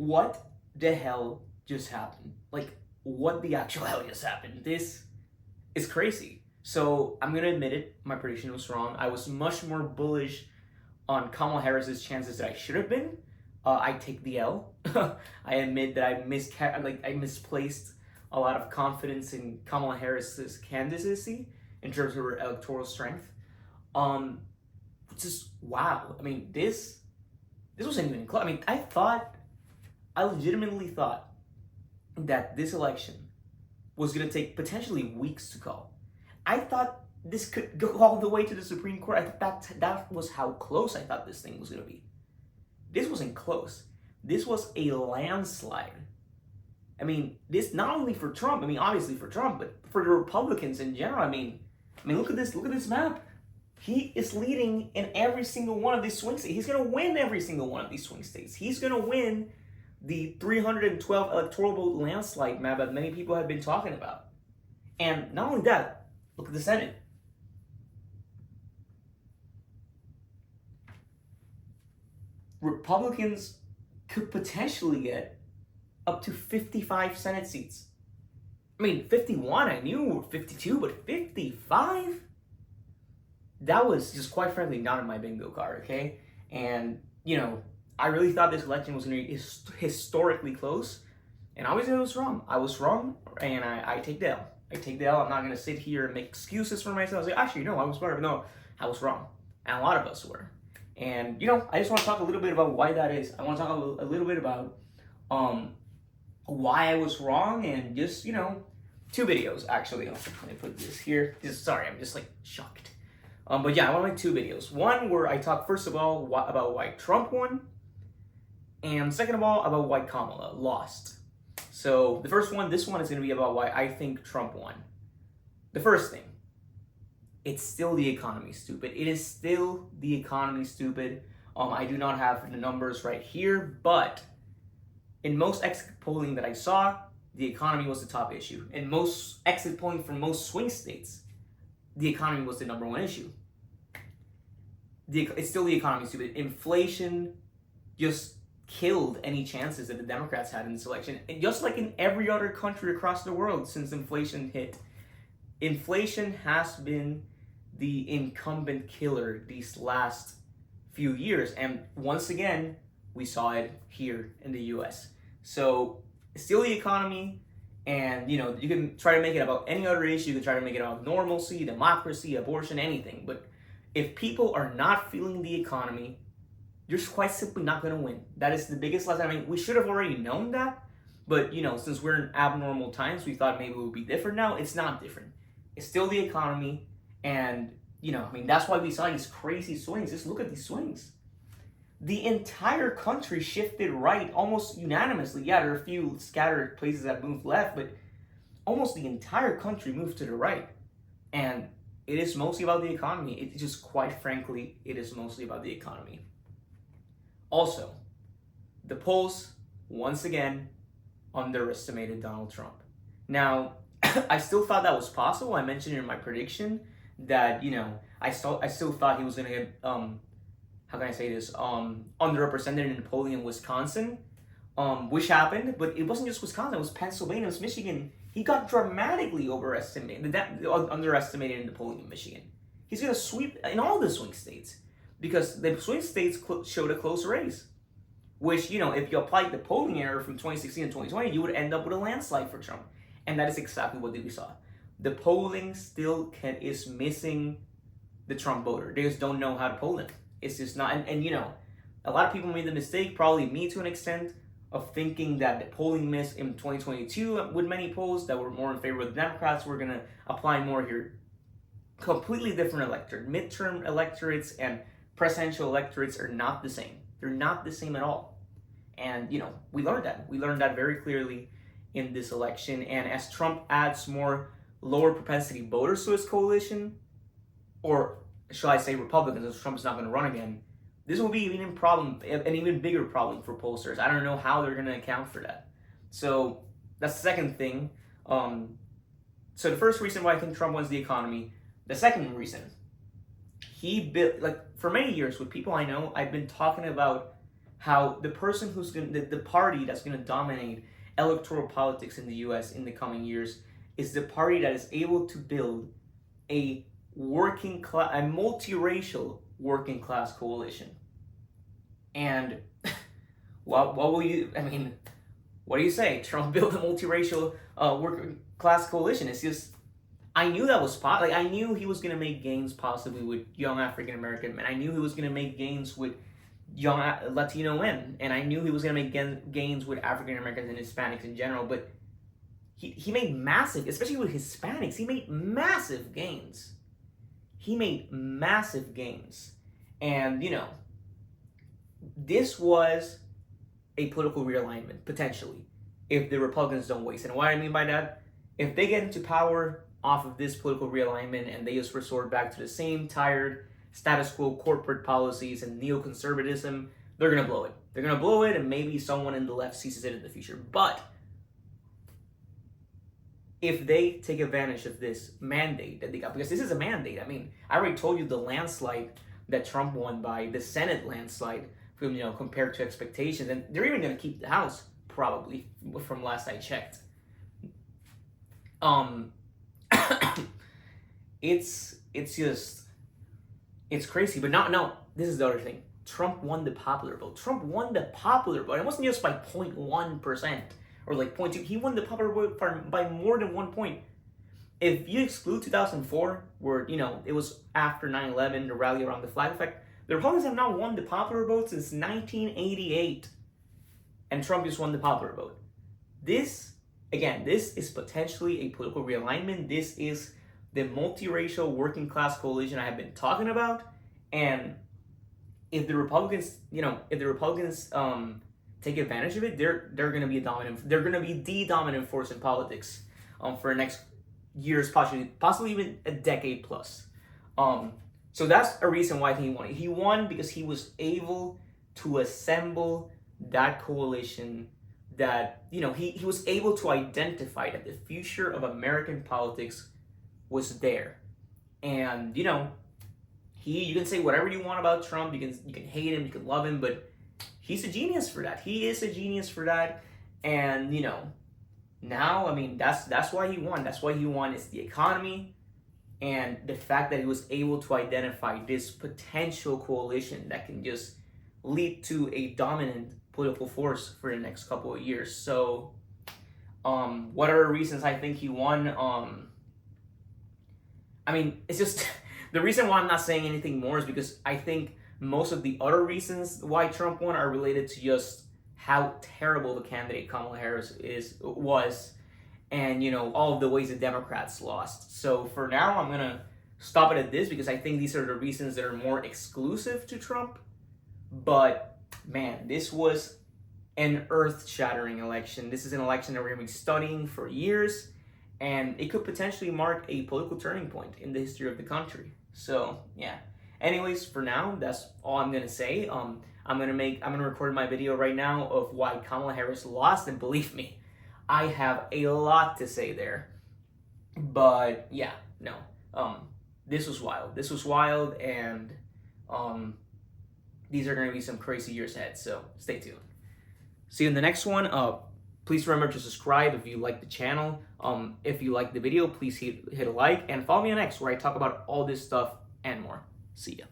what the hell just happened? Like, what the actual hell just happened? This is crazy. So I'm gonna admit it, my prediction was wrong. I was much more bullish on Kamala Harris's chances that I should have been. I take the L. I admit that I misplaced a lot of confidence in Kamala Harris's candidacy in terms of her electoral strength. Um, just wow. I mean, this wasn't even close. I mean, I legitimately thought that this election was gonna take potentially weeks to call. I thought this could go all the way to the Supreme Court. I thought that was how close I thought this thing was gonna be. This wasn't close. This was a landslide. I mean, this not only for Trump. I mean, obviously for Trump, but for the Republicans in general. I mean, look at this. Look at this map. He is leading in every single one of these swing states. He's gonna win every single one of these swing states. He's gonna win the 312 electoral vote landslide map that many people have been talking about. And not only that, look at the Senate. Republicans could potentially get up to 55 Senate seats. I mean, 51 I knew, or 52, but 55? That was just quite frankly not in my bingo card, okay? And, I really thought this election was going to be historically close, and obviously I was wrong. I was wrong, and I take the L. I take the L. I'm not going to sit here and make excuses for myself. I say, actually, no, I was wrong. No, I was wrong. And a lot of us were. And, I just want to talk a little bit about why that is. I want to talk a little bit about why I was wrong, and just, two videos, actually. Let me put this here. Sorry, I'm just, shocked. But yeah, I want to make two videos. One where I talk, first of all, about why Trump won, and second of all, about why Kamala lost. So the first one, this one is going to be about why I think Trump won. The first thing, it's still the economy, stupid. It is still the economy, stupid. I do not have the numbers right here, but in most exit polling that I saw, the economy was the top issue. In most exit polling from most swing states, the economy was the number one issue. It's still the economy, stupid. Inflation just killed any chances that the Democrats had in this election. And just like in every other country across the world since inflation hit, inflation has been the incumbent killer these last few years. And once again, we saw it here in the US. So it's still the economy, and you can try to make it about any other issue. You can try to make it about normalcy, democracy, abortion, anything. But if people are not feeling the economy, you're quite simply not going to win. That is the biggest lesson. I mean, we should have already known that, but since we're in abnormal times, we thought maybe it would be different. Now it's not different. It's still the economy, and that's why we saw these crazy swings. Just look at these swings. The entire country shifted right almost unanimously. Yeah, there are a few scattered places that moved left, but almost the entire country moved to the right. And it is mostly about the economy. It's just, quite frankly, it is mostly about the economy. Also, the polls, once again, underestimated Donald Trump. Now, I still thought that was possible. I mentioned in my prediction that, I still thought he was going to get, how can I say this, underrepresented in polling in Wisconsin, which happened, but it wasn't just Wisconsin, it was Pennsylvania, it was Michigan. He got dramatically underestimated in the polling in Michigan. He's going to sweep in all the swing states, because the swing states showed a close race, which, if you applied the polling error from 2016 and 2020, you would end up with a landslide for Trump. And that is exactly what we saw. The polling still is missing the Trump voter. They just don't know how to poll them. It's just not, and a lot of people made the mistake, probably me to an extent, of thinking that the polling missed in 2022 with many polls that were more in favor of the Democrats. We're going to apply more here. Completely different electorate. Midterm electorates and presidential electorates are not the same. They're not the same at all. And, we learned that. We learned that very clearly in this election. And as Trump adds more lower propensity voters to his coalition, or shall I say Republicans, as Trump is not going to run again, this will be an even bigger problem for pollsters. I don't know how they're going to account for that. So that's the second thing. So the first reason why I think Trump wins the economy. The second reason, he built, for many years with people I know, I've been talking about how the person who's going to, the party that's going to dominate electoral politics in the US in the coming years is the party that is able to build a working class, a multiracial working class coalition. And what will you, I mean, what do you say? Trump built a multiracial working class coalition. It's just, I knew that was like, I knew he was going to make gains possibly with young African American men. I knew he was going to make gains with young Latino men. And I knew he was going to make gains with African Americans and Hispanics in general. But he made massive, especially with Hispanics, he made massive gains. He made massive gains. And, you know, this was a political realignment, potentially, if the Republicans don't waste. And what I mean by that, if they get into power off of this political realignment and they just resort back to the same tired status quo corporate policies and neoconservatism, they're going to blow it. They're going to blow it, and maybe someone in the left seizes it in the future. But if they take advantage of this mandate that they got, because this is a mandate. I mean, I already told you the landslide that Trump won by, the Senate landslide, from, you know, compared to expectations, and they're even going to keep the House probably, from last I checked. It's just, it's crazy. But no, this is the other thing. Trump won the popular vote. Trump won the popular vote. It wasn't just by 0.1%. Or like 0.2, he won the popular vote by more than 1 point. If you exclude 2004, where, you know, it was after 9/11, the rally around the flag effect, the Republicans have not won the popular vote since 1988. And Trump just won the popular vote. This, again, this is potentially a political realignment. This is the multiracial working class coalition I have been talking about. And if the Republicans, you know, take advantage of it, they're going to be they're going to be the dominant force in politics for the next years, possibly even a decade plus. So that's a reason why I think he won. He won because he was able to assemble that coalition that, you know, he was able to identify that the future of American politics was there. And, you know, you can say whatever you want about Trump, you can hate him, you can love him, but he's a genius for that. He is a genius for that. And, you know, now, I mean, that's why he won. That's why he won. It's the economy and the fact that he was able to identify this potential coalition that can just lead to a dominant political force for the next couple of years. So, what are reasons I think he won? I mean, it's just the reason why I'm not saying anything more is because I think most of the other reasons why Trump won are related to just how terrible the candidate Kamala Harris was, and, you know, all of the ways the Democrats lost. So for now, I'm gonna stop it at this because I think these are the reasons that are more exclusive to Trump. But man, this was an earth-shattering election. This is an election that we're gonna be studying for years, and it could potentially mark a political turning point in the history of the country. So yeah. Anyways, for now, that's all I'm gonna say. I'm gonna record my video right now of why Kamala Harris lost, and believe me, I have a lot to say there. But yeah, no. This was wild. This was wild, and these are gonna be some crazy years ahead. So stay tuned. See you in the next one. Please remember to subscribe if you like the channel. If you like the video, please hit a like, and follow me on X where I talk about all this stuff and more. See ya.